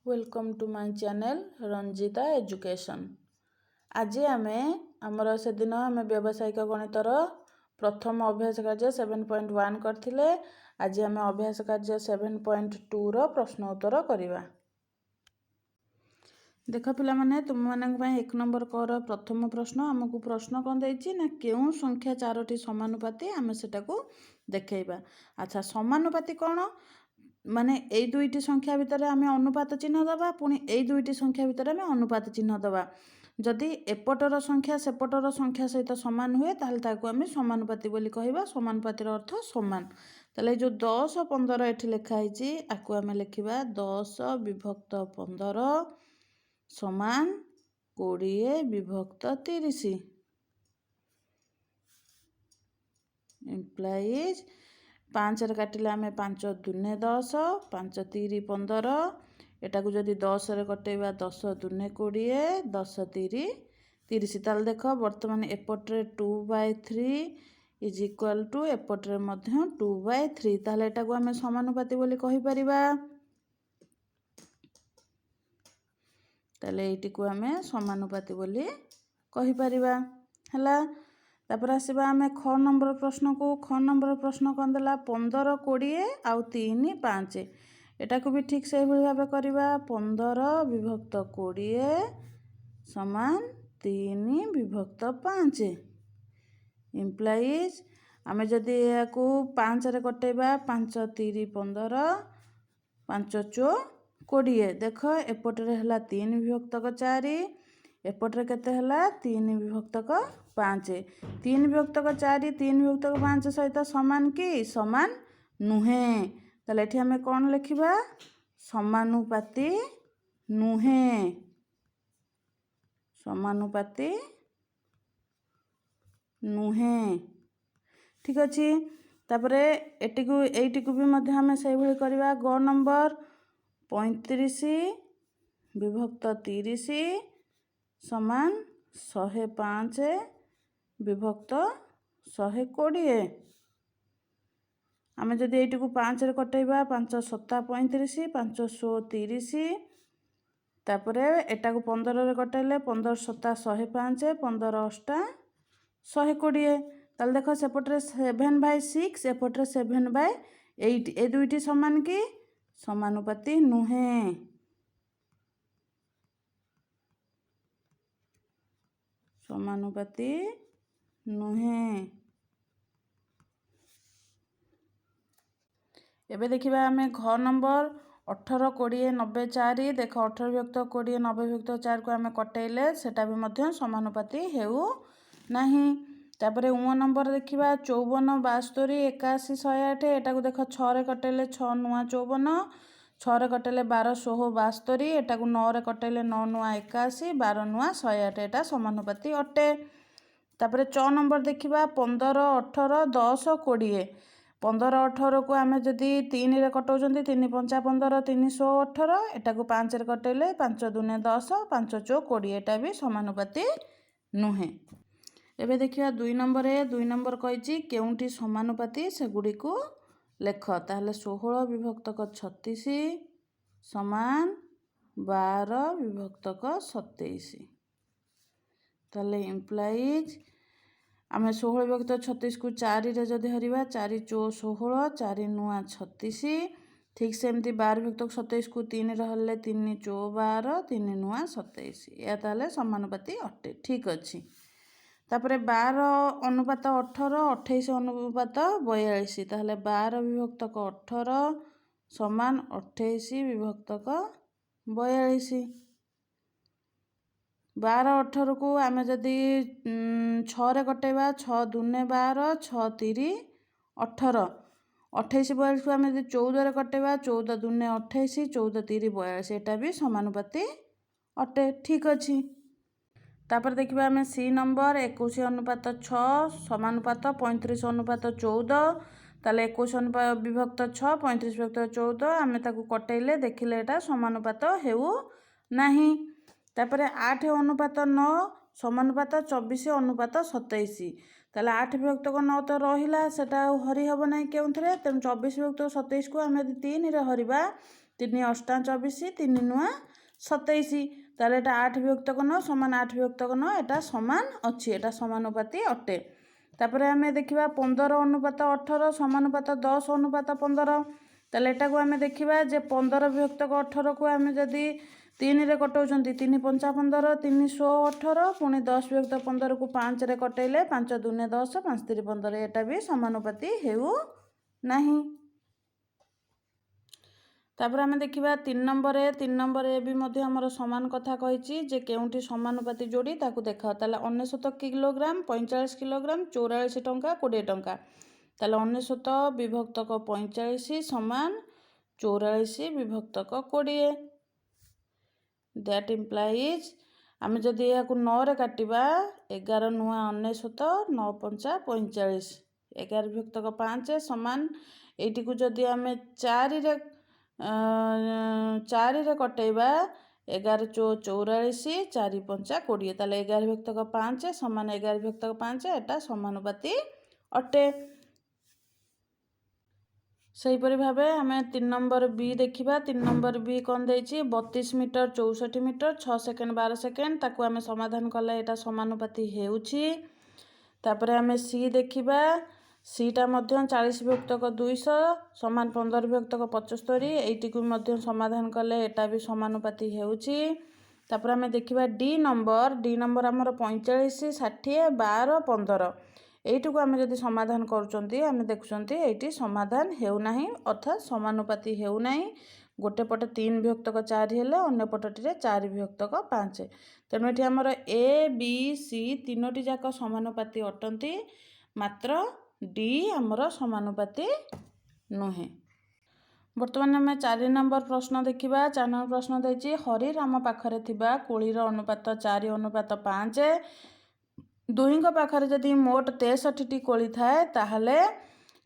Welcome to my channel Ranjita education. आज आमे आमर से दिन आम व्यावसायिक गणितर प्रथम अभ्यास कार्य 7.1 करथिले। आज आम अभ्यास कार्य 7.2 रो प्रश्न उत्तर करिवा। देख पिला माने तुम मानक पय एक नंबर कर प्रथम प्रश्न हमकु प्रश्न कोन दैछि ना केउ संख्या चारोटी समानुपाती आमे सेटाको देखैबा। अच्छा समानुपाती कोन माने एई दुईटी संख्या भितर आमे अनुपात चिन्ह दबा पुणी एई दुईटी संख्या भितर आमे अनुपात चिन्ह दबा। जदि एपटर संख्या सेपटर संख्या सहित समान हुए ताहले ताकू आमे समानुपाती बोली कहिबा। समानुपातीर अर्थ समान। ताले जो 10 15 एठी लिखा हिची आकू आमे लिखिबा 10 विभक्त 15 समान 20 विभक्त 30 इम्प्लाइज 5 रे काटिले आमे 5 दुने 10 5 3 15 एटाकू जदि 10 रे कटेबा 10 दुने 20 10 3 30 ताल देख वर्तमान एपट्रे 2/3 इज इक्वल टू एपट्रे मध्य 2/3 ताले एटाकू आमे समानुपाती बोली कहि परिबा। ताले एटिकू आमे समानुपाती बोली कहि परिबा हला। तापर आसीबा आमे ख नंबर प्रश्न को। ख नंबर प्रश्न कोन देला 15 20 आउ 3 5 एटाकू भी ठीक से भली भाबे करिबा। 15 विभक्त 20 समान 3 विभक्त 5 इम्प्लाइज आमे जदि याकू 5 रे कटेबा 5 3 15 5 चो 20 देख एपटरे हला 3 विभक्त 4 एपटरे केते हला 3 विभक्त 5 3 विभक्त 4 3 विभक्त 5 सहित समान की समान नुहे। ताले एठी हमें कौन लिखिबा समानुपाती नुहे समानुपाती नुहे ठीक अछि। तापरे एटिकू एटिकू भी मध्य हमें सही भली करबा। ग नंबर 35 विभक्त 30 समान 105 विभक्त 120 आमे जदि एटिकू 5 रे कटेबा 5 7 35 5 16 30 तापरे एटाकू 15 रे कटेले 15 7 105 15 8 120 ताल देखो सेपटरे 7/6 एपटरे 7/8 ए दुईटी समान की समानुपाती नुहे समानुपाती नुहे। एबे देखिबा आमे घ नंबर 18 20 90 4 देख 18 विभक्त 20 90 विभक्त 4 को आमे कटेले सेटा भी मध्य समानुपाती हेउ नाही। तापरे उ नंबर देखिबा 54 72 81 108 एटाकू देख 6 रे कटेले 6 नुआ 54 6 रे कटेले 12 16 72 एटाकू 9 रे कटेले 9 नुआ 81 12 नुआ 108 एटा समानुपाती अटे। तापरे 6 नंबर देखिबा 15 18 10 20 15 18 को आमे जदि 3 रे कटौजंती 3 5 15 318 एटाकू 5 रे कटेले 5 दुने 10 5 चो 20 एटा भी समानुपाती नुहे। एबे देखिबा 2 नंबर कहिछि केउंटी समानुपाती सेगुडी को लेख। ताहले 16 विभक्त 36 समान 12 विभक्त 27 ताहले इम्प्लाइज आमे 16 विभक्त 36 को 4 रे जदि हरिबा 4 चो 16 4 नुआ 36 ठीक सेमती 12 विभक्त 27 को 3 रे हल्ले 3 चो 12 3 नुआ 27 या ताहले समानुपाती अटे ठीक अछि। तापरे 12 अनुपात 18 28 अनुपात 42 ताहले 12 विभक्त 18 समान 28 विभक्त 42 12 18 को आमे जदि 6 रे कटेबा 6 दुने 12 6 3 18 28 42 को आमे जदि 14 रे कटेबा 14 दुने 28 14 3 42 एटा भी समानुपाती अटे ठीक अछि। तापर देखिबा आमे सी नंबर 21 अनुपात 6 समानुपात 35 अनुपात 14 ताले 21 विभक्त 6 35 विभक्त 14 आमे ताकू कटेले देखिले एटा समानुपात हेउ नाही। तापरे 8 अनुपात 9 समानुपात 24 अनुपात 27 ताले 8 विभक्त 9 तो रहिला सेटा हरि हबो नाही केउथरे तेम 24 विभक्त 27 को आमे 3 रे हरिबा 3 ଅଷ୍ଟା 24 3 ନୂଆ 27 ତାହେଲେ এটা 8 ବିଭକ୍ତକ 9 ସମାନ 8 ବିଭକ୍ତକ 9 এটা ସମାନ ଅଛି এটা ସମାନୁପାତି ଅଟେ। ତାପରେ ଆମେ ଦେଖିବା 15 ଅନୁପାତ 18 ସମାନୁପାତ 10 ଅନୁପାତ 15 ତାହେଲେ ଏଟାକୁ ଆମେ ଦେଖିବା ଯେ 15 ବିଭକ୍ତକ 18କୁ ଆମେ ଯଦି 3ରେ କଟାଉଛନ୍ତି 3 5 15 3 16 18 ପୁଣି 10 ବିଭକ୍ତ 15କୁ 5ରେ କଟାଇଲେ 5 2 10 5 3 15 ଏଟା ବି ସମାନୁପାତି ହେଉ ନାହିଁ। ତାପରେ ଆମେ ଦେଖିବା 3 ନମ୍ବରରେ ବି ମଧ୍ୟ ଆମର ସମାନ କଥା କହିଛି ଯେ କେଉଁଠି ସମାନୁପାତି ଯୋଡ଼ି ତାକୁ ଦେଖାଅ। ତାହେଲେ 99 କିଲୋଗ୍ରାମ 45 କିଲୋଗ୍ରାମ 44 ଟଙ୍କା 20 ଟଙ୍କା ତାହେଲେ 99 ବିଭକ୍ତକ 45 ସମାନ 44 ବିଭକ୍ତକ 20 ଦ୍ୟାଟ୍ ଇମ୍ପ୍ଲାଇଜ୍ ଆମେ ଯଦି ଏହାକୁ 9ରେ କାଟିବା 11 ନୂଆ 99 9 5 45 11 ବିଭକ୍ତକ 5 ସମାନ ଏଇଟିକୁ ଯଦି ଆମେ 4ରେ କଟେଇବା 11 44 4 5 20 ତାହେଲେ 11 ବିଭକ୍ତକ 5 ସମାନ 11 ବିଭକ୍ତକ 5 ଏଟା ସମାନୁପାତି ଅଟେ। ସେହିପରି ଭାବେ ଆମେ 3 ନମ୍ବର ବି ଦେଖିବା। 3 ନମ୍ବର ବି କ'ଣ ଦେଇଛି 32 ମିଟର 64 ମିଟର 6 ସେକେଣ୍ଡ 12 ସେକେଣ୍ଡ ତାକୁ ଆମେ ସମାଧାନ କଲେ ଏଇଟା ସମାନୁପାତି ହେଉଛି। ତାପରେ ଆମେ ସି ଦେଖିବା। ସିଟା ମଧ୍ୟ 40 ବିଭକ୍ତକ 200 ସମାନ 15 ବିଭକ୍ତକ 75 ଏଇଟିକୁ ମଧ୍ୟ ସମାଧାନ କଲେ ଏଟା ବି ସମାନୁପାତି ହେଉଛି। ତାପରେ ଆମେ ଦେଖିବା ଡି ନମ୍ବର ଆମର 45 60 12 15 এইটুকু ଆମେ ଯଦି ସମାଧାନ କରୁଛନ୍ତି ଆମେ ଦେଖୁଛନ୍ତି ଏଇଟି ସମାଧାନ ହେଉନାହିଁ ଅର୍ଥାତ୍ ସମାନୁପାତି ହେଉନାହିଁ। ଗୋଟେ ପଟେ 3 ବିଭକ୍ତକ 4 ହେଲେ ଅନ୍ୟ ପଟଟିରେ 4 ବିଭକ୍ତକ 5 ତେଣୁ ଏଠି ଆମର ଏ ବି ସି ତିନୋଟି ଯାକ ସମାନୁପାତି ଅଟନ୍ତି ମାତ୍ର ଡି ଆମର ସମାନୁପାତି ନୁହେଁ। ବର୍ତ୍ତମାନ ଆମେ 4 ନମ୍ବର ପ୍ରଶ୍ନ ଦେଖିବା। 4 ନମ୍ବର ପ୍ରଶ୍ନ ଦେଇଛି ହରିରାମ ପାଖରେ ଥିବା କୋଳିର ଅନୁପାତ 4 ଅନୁପାତ 5 ଦୁହିଁଙ୍କ ପାଖରେ ଯଦି ମୋଟ 63ଟି କୋଳି ଥାଏ ତାହେଲେ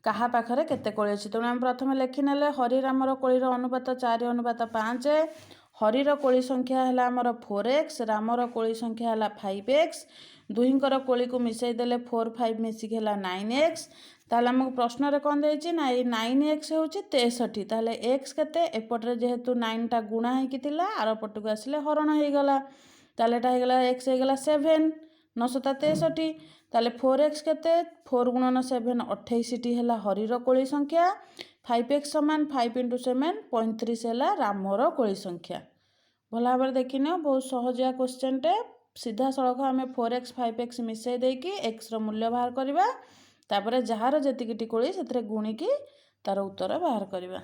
କାହା ପାଖରେ କେତେ କୋଳି ଅଛି। ତେଣୁ ଆମେ ପ୍ରଥମେ ଲେଖିନେଲେ ହରିରାମର କୋଳିର ଅନୁପାତ 4 ଅନୁପାତ 5 ହରିର କୋଳି ସଂଖ୍ୟା ହେଲା ଆମର 4x ରାମର କୋଳି ସଂଖ୍ୟା ହେଲା 5x ଦୁହିଁଙ୍କର କୋଳିକୁ ମିଶାଇ ଦେଲେ 4 5 ମିଶିକି ହେଲା 9x ତାହେଲେ ଆମକୁ ପ୍ରଶ୍ନରେ କ'ଣ ଦେଇଛି ନା ଏଇ 9x ହେଉଛି 63 ତାହେଲେ x କେତେ ଏପଟରେ ଯେହେତୁ 9ଟା ଗୁଣା ହେଇକି ଥିଲା ଆର ପଟକୁ ଆସିଲେ ହରଣ ହେଇଗଲା ତାହେଲେ ଏଟା ହେଇଗଲା x ହେଇଗଲା 7 9 7 63 ତାହେଲେ 4x କେତେ 4 ଗୁଣନ 7 28ଟି ହେଲା ହରିର କୋଳି ସଂଖ୍ୟା 5x ସମାନ 5 × 7 35 ହେଲା ରାମର କୋଳି ସଂଖ୍ୟା। ଭଲ ଭାବରେ ଦେଖିନିଅ ବହୁତ ସହଜିଆ କ୍ୱେଶ୍ଚନଟେ ସିଧାସଳଖ ଆମେ 4x 5x ମିଶାଇ ଦେଇକି xର ମୂଲ୍ୟ ବାହାର କରିବା ତାପରେ ଯାହାର ଯେତିକିଟି କୋଳି ସେଥିରେ ଗୁଣିକି ତାର ଉତ୍ତର ବାହାର କରିବା।